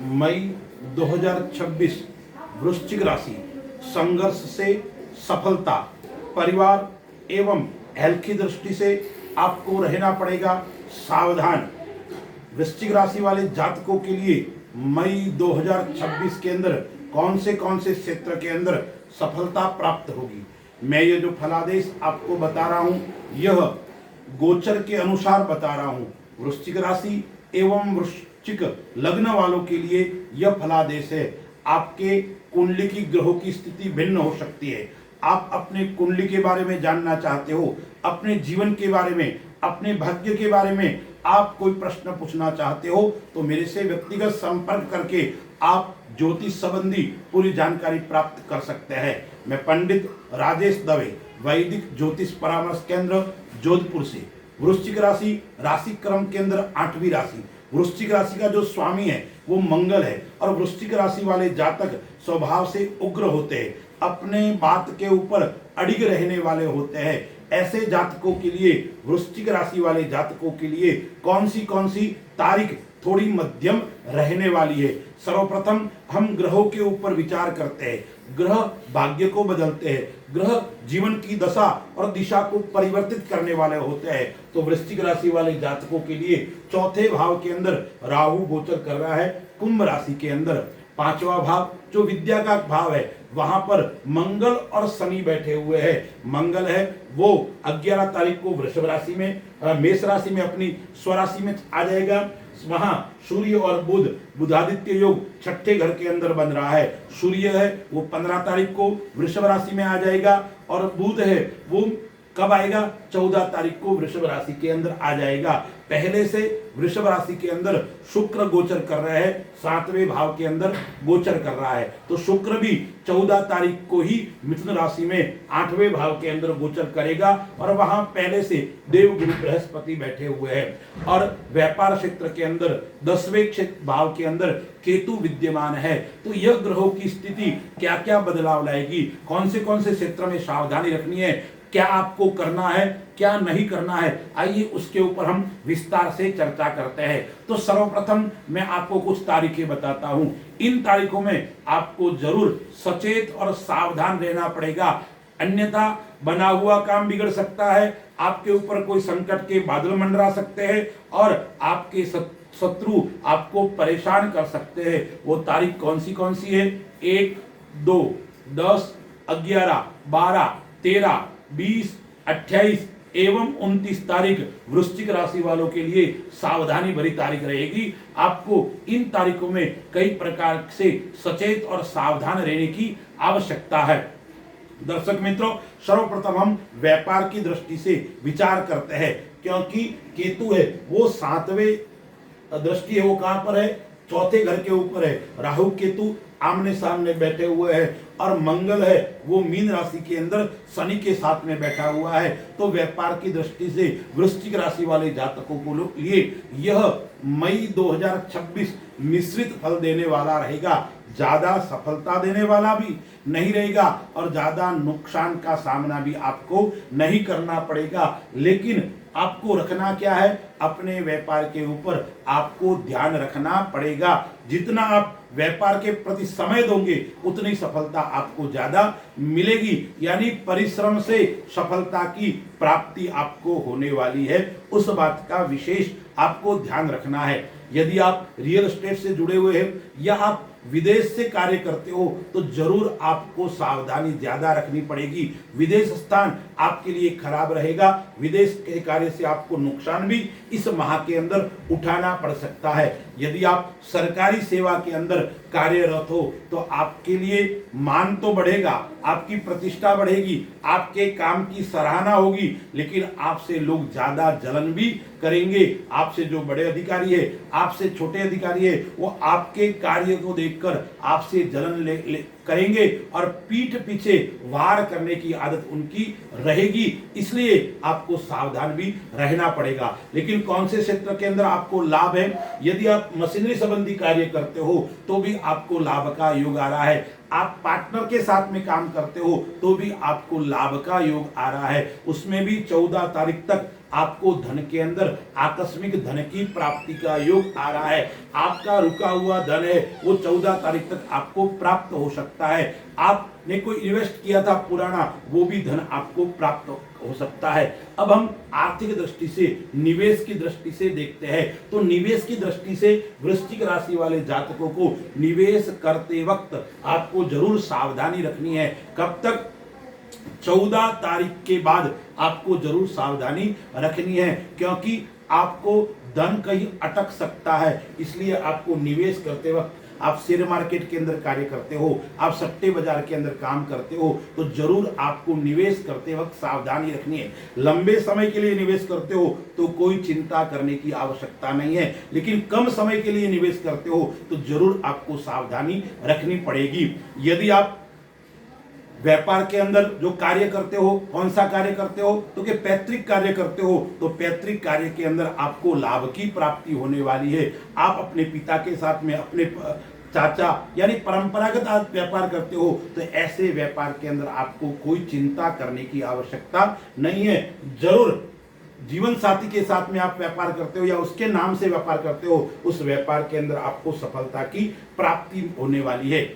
मई 2026 वृश्चिक राशि, संघर्ष से सफलता, परिवार एवं हेल्थ की दृष्टि से आपको रहना पड़ेगा सावधान। वृश्चिक राशि वाले जातकों के लिए मई 2026 के अंदर कौन से क्षेत्र के अंदर सफलता प्राप्त होगी, मैं ये जो फलादेश आपको बता रहा हूं यह गोचर के अनुसार बता रहा हूं। वृश्चिक राशि एवं वृश्चिक लग्न वालों के लिए यह फलादेश है। आपके कुंडली की ग्रहों की स्थिति भिन्न हो सकती है। आप अपने कुंडली के बारे में जानना चाहते हो, अपने जीवन के बारे में, अपने भाग्य के बारे में आप कोई प्रश्न पूछना चाहते हो तो मेरे से व्यक्तिगत संपर्क करके आप ज्योतिष संबंधी पूरी जानकारी प्राप्त कर सकते हैं। मैं पंडित राजेश दवे, वैदिक ज्योतिष परामर्श केंद्र, जोधपुर से। वृश्चिक राशि राशि क्रम के अंदर 8वीं राशि। वृश्चिक राशि का जो स्वामी है वो मंगल है और वृश्चिक राशि वाले जातक स्वभाव से उग्र होते हैं, अपने बात के ऊपर अड़िग रहने वाले होते हैं। ऐसे जातकों के लिए, वृश्चिक राशि वाले जातकों के लिए कौन सी तारीख थोड़ी मध्यम रहने वाली है। सर्वप्रथम हम ग्रहों के ऊपर विचार करते हैं। ग्रह भाग्य को बदलते हैं, ग्रह जीवन की दशा और दिशा को परिवर्तित करने वाले होते हैं। तो वृश्चिक राशि वाले जातकों के लिए चौथे भाव के अंदर राहु गोचर कर रहा है। कुंभ राशि के अंदर 5वां भाव जो विद्या का भाव है वहां पर मंगल और शनि बैठे हुए हैं। मंगल है वो 11 तारीख को वृषभ राशि में, मेष राशि में अपनी स्वराशि में आ जाएगा। वहां सूर्य और बुध, बुधादित्य योग छठे घर के अंदर बन रहा है। सूर्य है वो 15 तारीख को वृषभ राशि में आ जाएगा और बुध है वो कब आएगा, 14 तारीख को वृषभ राशि के अंदर आ जाएगा। पहले से वृषभ राशि के अंदर शुक्र गोचर कर रहा है, 7वें भाव के अंदर गोचर कर रहा है। तो शुक्र भी 14 तारीख को ही मिथुन राशि में 8वें भाव के अंदर गोचर करेगा और वहां पहले से देवगुरु बृहस्पति बैठे हुए हैं। और व्यापार क्षेत्र के अंदर 10वें भाव के अंदर केतु विद्यमान है। तो यह ग्रहों की स्थिति क्या क्या बदलाव लाएगी, कौन से क्षेत्र में सावधानी रखनी है, क्या आपको करना है, क्या नहीं करना है, आइए उसके ऊपर हम विस्तार से चर्चा करते हैं। तो सर्वप्रथम मैं आपको कुछ तारीखें बताता हूं। इन तारीखों में आपको जरूर सचेत और सावधान रहना पड़ेगा, अन्यथा बना हुआ काम बिगड़ सकता है, आपके ऊपर कोई संकट के बादल मंडरा सकते हैं और आपके शत्रु आपको परेशान कर सकते हैं। वो तारीख कौन सी है? 1, 2, 10, 11, 12, 13, 20, 28 एवं 29 तारीख वृश्चिक राशि वालों के लिए सावधानी भरी तारीख रहेगी। आपको इन तारीखों में कई प्रकार से सचेत और सावधान रहने की आवश्यकता है। दर्शक मित्रों, सर्वप्रथम हम व्यापार की दृष्टि से विचार करते हैं, क्योंकि केतु है वो 7वें दृष्टि है, वो कहां पर है? चौथे घर के ऊपर है। राहु केतु आमने सामने बैठे हुए हैं और मंगल है वो मीन राशि के अंदर शनि के साथ में बैठा हुआ है। तो व्यापार की दृष्टि से वृश्चिक राशि वाले जातकों को लिए यह मई 2026 मिश्रित फल देने वाला रहेगा। ज्यादा सफलता देने वाला भी नहीं रहेगा और ज्यादा नुकसान का सामना भी आपको नहीं करना पड़ेगा। लेकिन आपको रखना क्या है? अपने व्यापार के ऊपर आपको ध्यान रखना पड़ेगा। जितना आप व्यापार के प्रति समय दोगे उतनी सफलता आपको ज्यादा मिलेगी, यानी परिश्रम से सफलता की प्राप्ति आपको होने वाली है। उस बात का विशेष आपको ध्यान रखना है। यदि आप रियल एस्टेट से जुड़े हुए हैं या आप विदेश से कार्य करते हो तो जरूर आपको सावधानी ज्यादा रखनी पड़ेगी। विदेश स्थान आपके लिए खराब रहेगा, विदेश के कार्य से आपको नुकसान भी इस माह के अंदर उठाना पड़ सकता है। यदि आप सरकारी सेवा के अंदर कार्यरत हो तो आपके लिए मान तो बढ़ेगा, आपकी प्रतिष्ठा बढ़ेगी, आपके काम की सराहना होगी, लेकिन आपसे लोग ज्यादा जलन भी करेंगे। आपसे जो बड़े अधिकारी है, आपसे छोटे अधिकारी है, वो आपके कार्य को देखकर आपसे जलन करेंगे और पीठ पीछे वार करने की आदत उनकी रहेगी। इसलिए आपको सावधान भी रहना पड़ेगा। लेकिन कौन से क्षेत्र के अंदर आपको लाभ है? यदि आप मशीनरी संबंधी कार्य करते हो तो भी आपको लाभ का योग आ रहा है। आप पार्टनर के साथ में काम करते हो तो भी आपको लाभ का योग आ रहा है। उसमें भी 14 तारीख तक आपको धन के अंदर आकस्मिक धन की प्राप्ति का योग आ रहा है। आपका रुका हुआ धन है वो 14 तारीख तक आपको प्राप्त हो सकता है। आपने कोई इन्वेस्ट किया था पुराना, वो भी धन आपको प्राप्त हो सकता है। अब हम आर्थिक दृष्टि से, निवेश की दृष्टि से देखते हैं। तो निवेश की दृष्टि से वृश्चिक राशि वाले जातकों को निवेश करते वक्त आपको जरूर सावधानी रखनी है। कब तक? 14 तारीख के बाद आपको जरूर सावधानी रखनी है, क्योंकि आपको धन कहीं अटक सकता है। इसलिए आपको निवेश करते वक्त, आप शेयर मार्केट के अंदर कार्य करते हो, आप सट्टे बाजार के अंदर काम करते हो, तो जरूर आपको निवेश करते वक्त सावधानी रखनी है। लंबे समय के लिए निवेश करते हो तो कोई चिंता करने की आवश्यकता नहीं है, लेकिन कम समय के लिए निवेश करते हो तो जरूर आपको सावधानी रखनी पड़ेगी। यदि आप व्यापार के अंदर जो कार्य करते हो, कौन सा कार्य करते हो? तो कि पैतृक कार्य करते हो, तो पैतृक कार्य के अंदर आपको लाभ की प्राप्ति होने वाली है। आप अपने पिता के साथ में, अपने चाचा यानी परंपरागत आप व्यापार करते हो, तो ऐसे व्यापार के अंदर आपको कोई चिंता करने की आवश्यकता नहीं है। जरूर जीवन साथी के साथ में आप व्यापार करते हो या उसके नाम से व्यापार करते हो, उस व्यापार के अंदर आपको सफलता की प्राप्ति होने वाली है।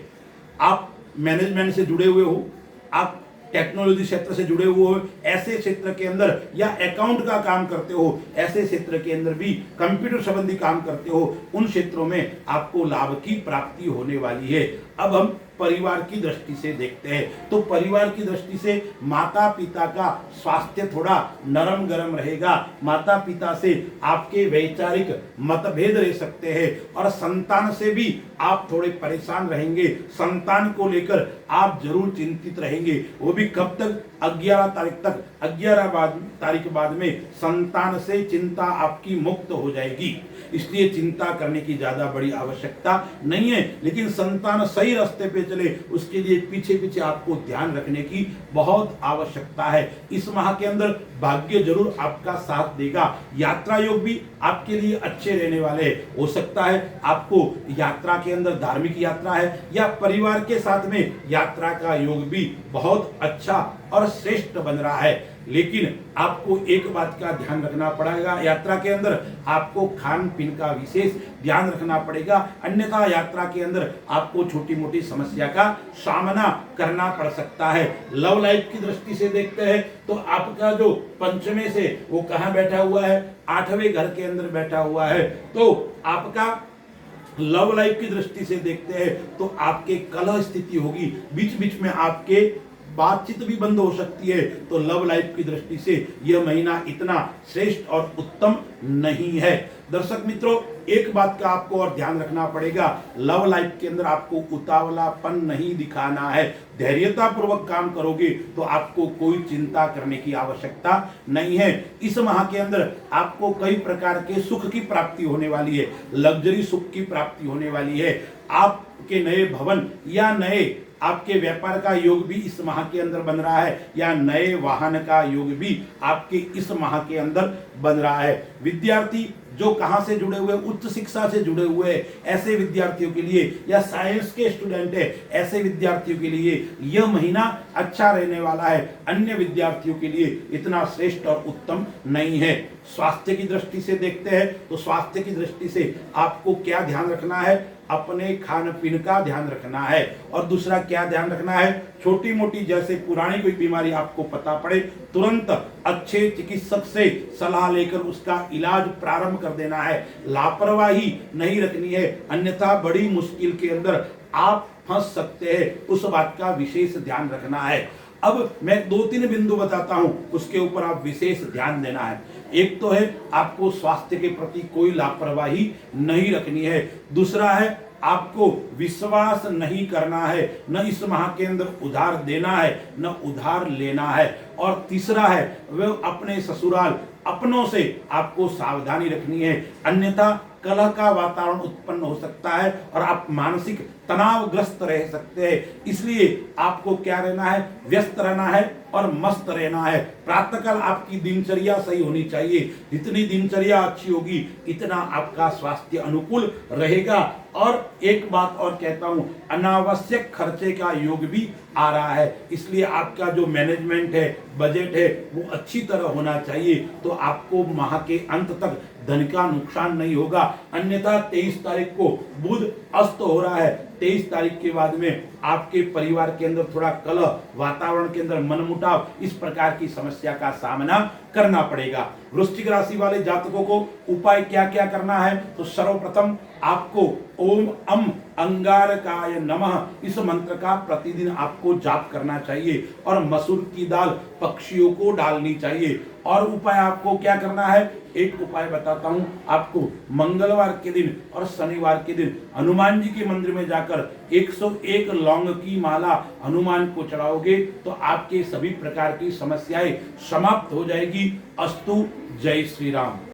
आप मैनेजमेंट से जुड़े हुए हो, आप टेक्नोलॉजी क्षेत्र से जुड़े हुए हो, ऐसे क्षेत्र के अंदर, या अकाउंट का काम करते हो, ऐसे क्षेत्र के अंदर भी कंप्यूटर संबंधी काम करते हो, उन क्षेत्रों में आपको लाभ की प्राप्ति होने वाली है। अब हम परिवार की दृष्टि से देखते हैं। तो परिवार की दृष्टि से माता पिता का स्वास्थ्य थोड़ा नरम गरम रहेगा। माता पिता से आपके वैचारिक मतभेद रह सकते हैं, और संतान से भी आप थोड़े परेशान रहेंगे। संतान को लेकर आप जरूर चिंतित रहेंगे। वो भी कब तक? 11 तारीख तक। 11 तारीख बाद में संतान से चिंता आपकी मुक्त हो जाएगी, इसलिए चिंता करने की ज्यादा बड़ी आवश्यकता नहीं है। लेकिन संतान सही रास्ते पे चले, उसके लिए पीछे पीछे आपको ध्यान रखने की बहुत आवश्यकता है। इस माह के अंदर भाग्य जरूर आपका साथ देगा। यात्रा योग भी आपके लिए अच्छे रहने वाले हैं। हो सकता है आपको यात्रा के अंदर, धार्मिक यात्रा है या परिवार के साथ में यात्रा का योग भी बहुत अच्छा और श्रेष्ठ बन रहा है। लेकिन आपको एक बात का ध्यान रखना पड़ेगा, यात्रा के अंदर आपको खान पीन का विशेष ध्यान रखना पड़ेगा, अन्यथा यात्रा के अंदर आपको छोटी मोटी समस्या का सामना करना पड़ सकता है। लव लाइफ की दृष्टि से देखते हैं तो आपका जो पंचमे से वो कहाँ बैठा हुआ है? 8वें घर के अंदर बैठा हुआ है। तो आपका लव लाइफ की दृष्टि से देखते हैं तो आपके कलह स्थिति होगी, बीच बीच में आपके बातचीत भी बंद हो सकती है। तो लव लाइफ की दृष्टि से यह महीना इतना श्रेष्ठ और उत्तम नहीं है। दर्शक मित्रों, एक बात का आपको और ध्यान रखना पड़ेगा, लव लाइफ के अंदर आपको उतावलापन नहीं दिखाना है। धैर्यता पूर्वक काम करोगे तो आपको कोई चिंता करने की आवश्यकता नहीं है। इस माह के अंदर आपको कई प्रकार के सुख की प्राप्ति होने वाली है, लग्जरी सुख की प्राप्ति होने वाली है। आपके नए भवन या नए आपके व्यापार का योग भी इस माह के अंदर बन रहा है, या नए वाहन का योग भी आपके इस माह के अंदर बन रहा है। विद्यार्थी जो कहां से जुड़े हुए, उच्च शिक्षा से जुड़े हुए हैं, ऐसे विद्यार्थियों के लिए, या साइंस के स्टूडेंट है, ऐसे विद्यार्थियों के लिए यह महीना अच्छा रहने वाला है। अन्य विद्यार्थियों के लिए इतना श्रेष्ठ और उत्तम नहीं है। स्वास्थ्य की दृष्टि से देखते हैं तो स्वास्थ्य की दृष्टि से आपको क्या ध्यान रखना है? अपने खान पीन का ध्यान रखना है। और दूसरा क्या ध्यान रखना है? छोटी मोटी जैसे पुरानी कोई बीमारी आपको पता पड़े, तुरंत अच्छे चिकित्सक से सलाह लेकर उसका इलाज प्रारंभ कर देना है। लापरवाही नहीं रखनी है, अन्यथा बड़ी मुश्किल के अंदर आप फंस सकते हैं। उस बात का विशेष ध्यान रखना है। अब मैं 2-3 बिंदु बताता हूं, उसके ऊपर आप विशेष ध्यान देना है। एक तो है आपको स्वास्थ्य के प्रति कोई लापरवाही नहीं रखनी है। दूसरा है आपको विश्वास नहीं करना है, न इस माह के अंदर उधार देना है न उधार लेना है। और तीसरा है वह अपने ससुराल अपनों से आपको सावधानी रखनी है, अन्यथा कलह का वातावरण उत्पन्न हो सकता है और आप मानसिक तनावग्रस्त रह सकते हैं। इसलिए आपको क्या रहना है? व्यस्त रहना है और मस्त रहना है। प्रातःकाल आपकी दिनचर्या सही होनी चाहिए। जितनी दिनचर्या अच्छी होगी इतना आपका स्वास्थ्य अनुकूल रहेगा। और एक बात और कहता हूं, अनावश्यक खर्चे का योग भी आ रहा है, इसलिए आपका जो मैनेजमेंट है, बजट है, वो अच्छी तरह होना चाहिए, तो आपको माह के अंत तक धन का नुकसान नहीं होगा। अन्यथा 23 तारीख को बुध अस्त हो रहा है, 23 तारीख के बाद में आपके परिवार के अंदर थोड़ा कलह, वातावरण के अंदर मनमुटाव, इस प्रकार की समस्या का सामना करना पड़ेगा। वृश्चिक राशि वाले जातकों को उपाय क्या क्या करना है, तो सर्वप्रथम आपको ओम अम अंगारकाय नमः इस मंत्र का प्रतिदिन आपको जाप करना चाहिए और मसूर की दाल पक्षियों को डालनी चाहिए। और उपाय आपको क्या करना है, एक उपाय बताता हूं आपको, मंगलवार के दिन और शनिवार के दिन हनुमान जी के मंदिर में जाकर 101 लौंग की माला हनुमान को चढ़ाओगे तो आपके सभी प्रकार की समस्याएं समाप्त हो जाएगी। अस्तु, जय श्री राम।